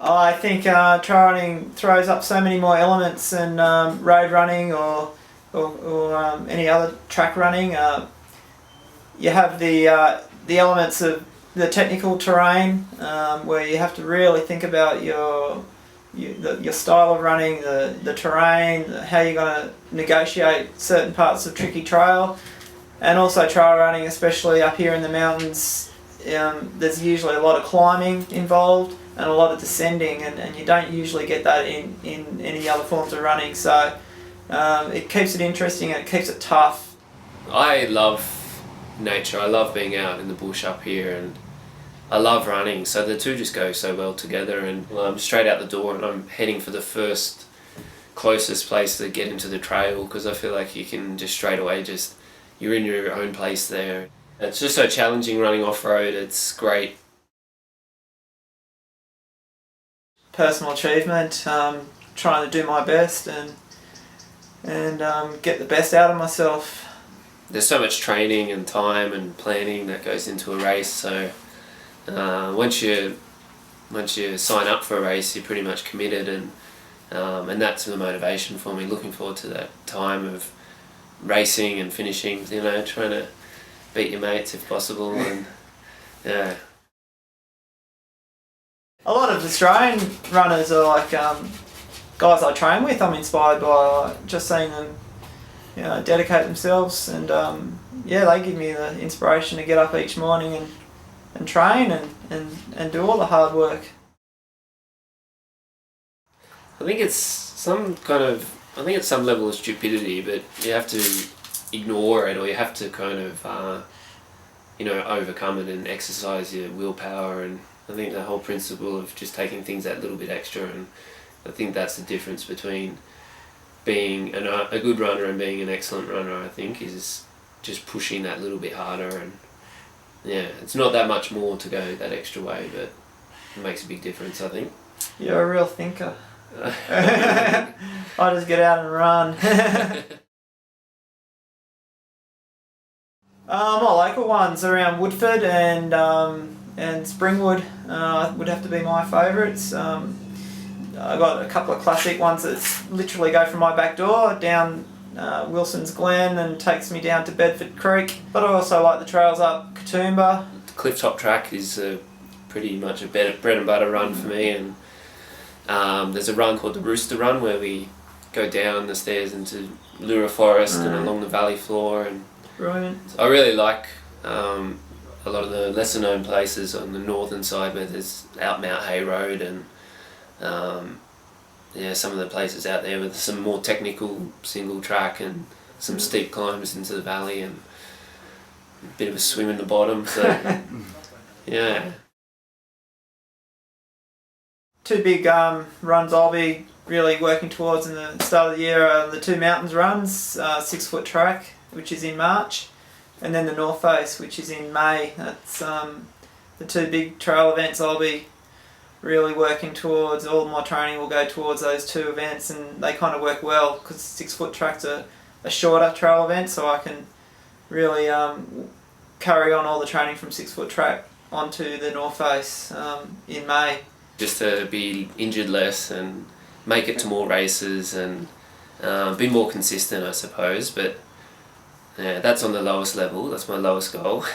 I think trail running throws up so many more elements than road running or any other track running. You have the elements of the technical terrain where you have to really think about your style of running, the terrain, how you're going to negotiate certain parts of tricky trail, and also trail running, especially up here in the mountains. There's usually a lot of climbing involved and a lot of descending, and you don't usually get that in any other forms of running. So it keeps it interesting and it keeps it tough. I love nature. I love being out in the bush up here, and I love running, so the two just go so well together. And I'm straight out the door and I'm heading for the first closest place to get into the trail, because I feel like you can just straight away you're in your own place there. It's just so challenging running off-road. It's great. Personal achievement, trying to do my best and get the best out of myself. There's so much training and time and planning that goes into a race, so once you sign up for a race, you're pretty much committed, and that's the motivation for me. Looking forward to that time of racing and finishing, trying to beat your mates if possible. And yeah. A lot of Australian runners are like guys I train with. I'm inspired by just seeing them dedicate themselves, and they give me the inspiration to get up each morning and train and do all the hard work. I think it's some level of stupidity, but you have to ignore it, or you have to kind of overcome it and exercise your willpower. And I think the whole principle of just taking things that little bit extra, and I think that's the difference between being a good runner and being an excellent runner, I think, is just pushing that little bit harder. And yeah, it's not that much more to go that extra way, but it makes a big difference, I think. You're a real thinker. I just get out and run. My local ones around Woodford and Springwood would have to be my favourites. I've got a couple of classic ones that literally go from my back door down Wilson's Glen and takes me down to Bedford Creek. But I also like the trails up Katoomba. The Clifftop track is pretty much a bread and butter run for me, and there's a run called the Rooster Run where we go down the stairs into Lura Forest and along the valley floor. And brilliant. I really like a lot of the lesser known places on the northern side where there's out Mount Hay Road and some of the places out there with some more technical single track and some steep climbs into the valley and a bit of a swim in the bottom. So yeah. Two big runs I'll be really working towards in the start of the year are the two mountains runs, 6 foot track, which is in March, and then the North Face, which is in May. That's the two big trail events I'll be really working towards. All of my training will go towards those two events, and they kind of work well because 6 foot track's a shorter trail event, so I can really carry on all the training from 6 foot track onto the North Face in May. Just to be injured less and make it to more races and be more consistent, I suppose. But yeah, that's on the lowest level. That's my lowest goal.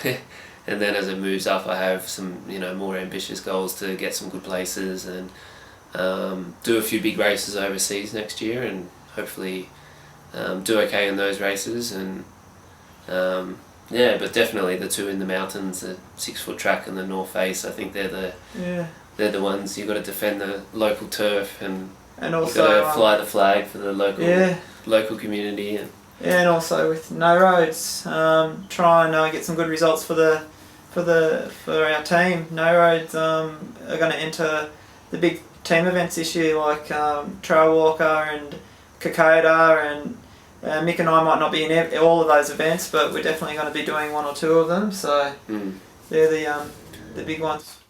And then as it moves up, I have some more ambitious goals to get some good places and do a few big races overseas next year, and hopefully do okay in those races. And but definitely the two in the mountains, the 6 foot track and the North Face, I think they're the ones. You've got to defend the local turf, and also you've got to fly the flag for the local community. And also with No Roads, try and get some good results for our team. No Roads are going to enter the big team events this year, like Trail Walker and Kokoda, and Mick and I might not be in all of those events, but we're definitely going to be doing one or two of them. So they're the big ones.